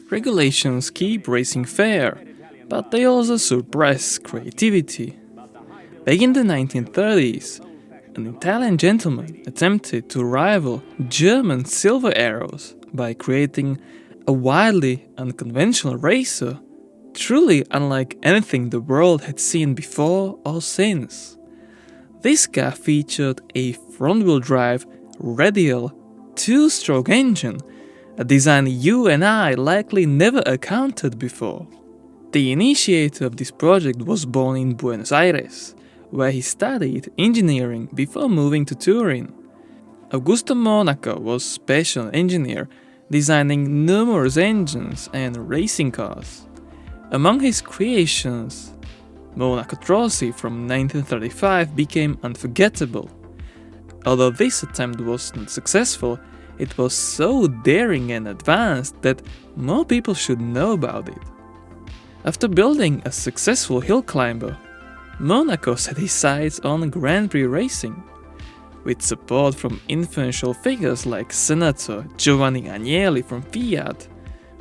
Regulations keep racing fair, but they also suppress creativity. Back in the 1930s, an Italian gentleman attempted to rival German silver arrows by creating a wildly unconventional racer, truly unlike anything the world had seen before or since. This car featured a front-wheel drive radial two-stroke engine, a design you and I likely never encountered before. The initiator of this project was born in Buenos Aires, where he studied engineering before moving to Turin. Augusto Monaco was special engineer, designing numerous engines and racing cars. Among his creations, Monaco-Trossi from 1935 became unforgettable. Although this attempt was not successful, it was so daring and advanced that more people should know about it. After building a successful hill climber, Monaco set his sights on Gran Prix racing. With support from influential figures like Senator Giovanni Agnelli from Fiat,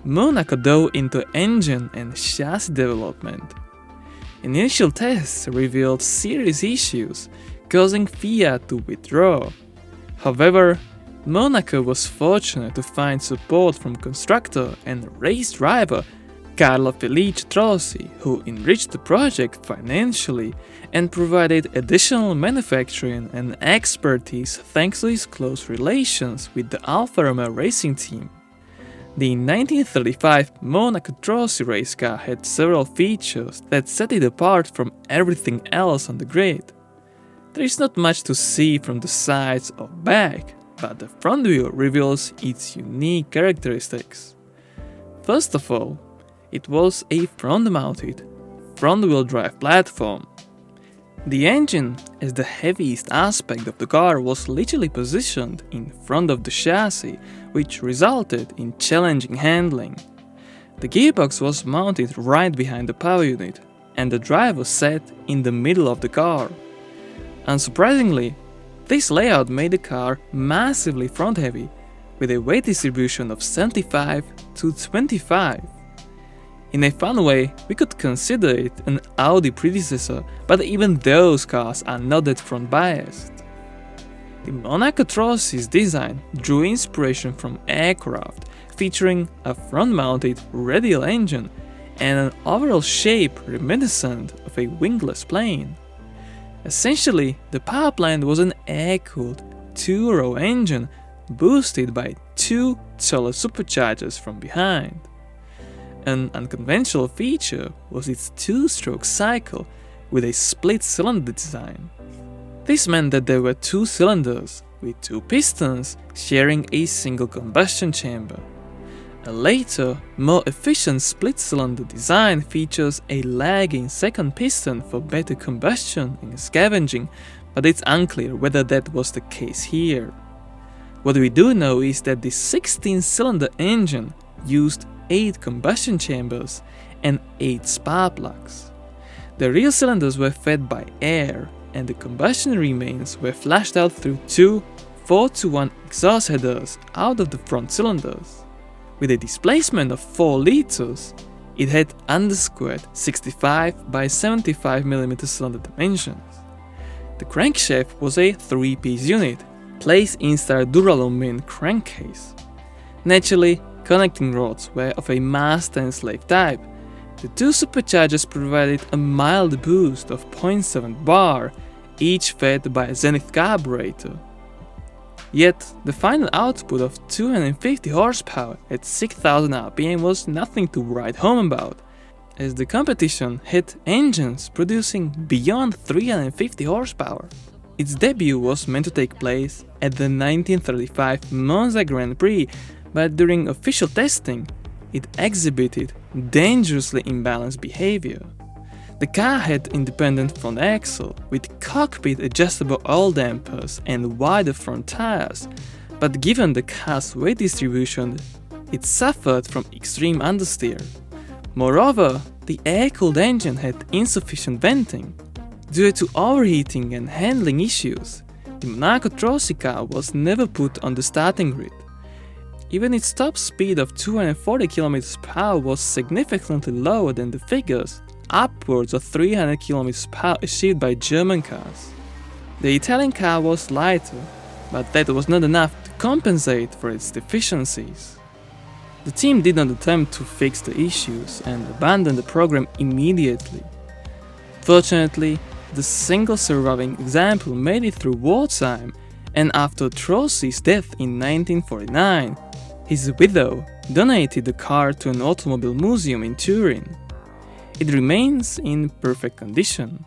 Monaco dove into engine and chassis development. Initial tests revealed serious issues, causing Fiat to withdraw. However, Monaco was fortunate to find support from constructor and race driver Carlo Felice Trossi, who enriched the project financially and provided additional manufacturing and expertise thanks to his close relations with the Alfa Romeo racing team. The 1935 Monaco-Trossi race car had several features that set it apart from everything else on the grid. There is not much to see from the sides or back, but the front view reveals its unique characteristics. First of all, it was a front-mounted, front-wheel drive platform. The engine, as the heaviest aspect of the car, was literally positioned in front of the chassis, which resulted in challenging handling. The gearbox was mounted right behind the power unit, and the drive was set in the middle of the car. Unsurprisingly, this layout made the car massively front-heavy, with a weight distribution of 75 to 25. In a fun way, we could consider it an Audi predecessor, but even those cars are not that front-biased. The Monaco-Trossi's design drew inspiration from aircraft, featuring a front-mounted radial engine and an overall shape reminiscent of a wingless plane. Essentially, the power plant was an air-cooled two-row engine boosted by two solar superchargers from behind. An unconventional feature was its two-stroke cycle with a split-cylinder design. This meant that there were two cylinders with two pistons sharing a single combustion chamber. A later, more efficient split-cylinder design features a lagging second piston for better combustion and scavenging, but it's unclear whether that was the case here. What we do know is that the 16-cylinder engine used 8 combustion chambers and 8 spark plugs. The rear cylinders were fed by air, and the combustion remains were flashed out through two 4-to-1 exhaust headers out of the front cylinders. With a displacement of 4 liters, it had underscored 65 by 75mm cylinder dimensions. The crankshaft was a 3-piece unit, placed inside a duralumin crankcase. Naturally, connecting rods were of a master and slave type. The two superchargers provided a mild boost of 0.7 bar, each fed by a Zenith carburetor. Yet, the final output of 250 horsepower at 6000 rpm was nothing to write home about, as the competition had engines producing beyond 350 horsepower. Its debut was meant to take place at the 1935 Monza Grand Prix, but during official testing, it exhibited dangerously imbalanced behavior. The car had independent front axle with cockpit adjustable oil dampers and wider front tires, but given the car's weight distribution, it suffered from extreme understeer. Moreover, the air-cooled engine had insufficient venting. Due to overheating and handling issues, the Monaco-Trossi car was never put on the starting grid. Even its top speed of 240 km/h was significantly lower than the figures, upwards of 300 km/h achieved by German cars. The Italian car was lighter, but that was not enough to compensate for its deficiencies. The team did not attempt to fix the issues and abandoned the program immediately. Fortunately, the single surviving example made it through wartime, and after Trossi's death in 1949, his widow donated the car to an automobile museum in Turin. It remains in perfect condition.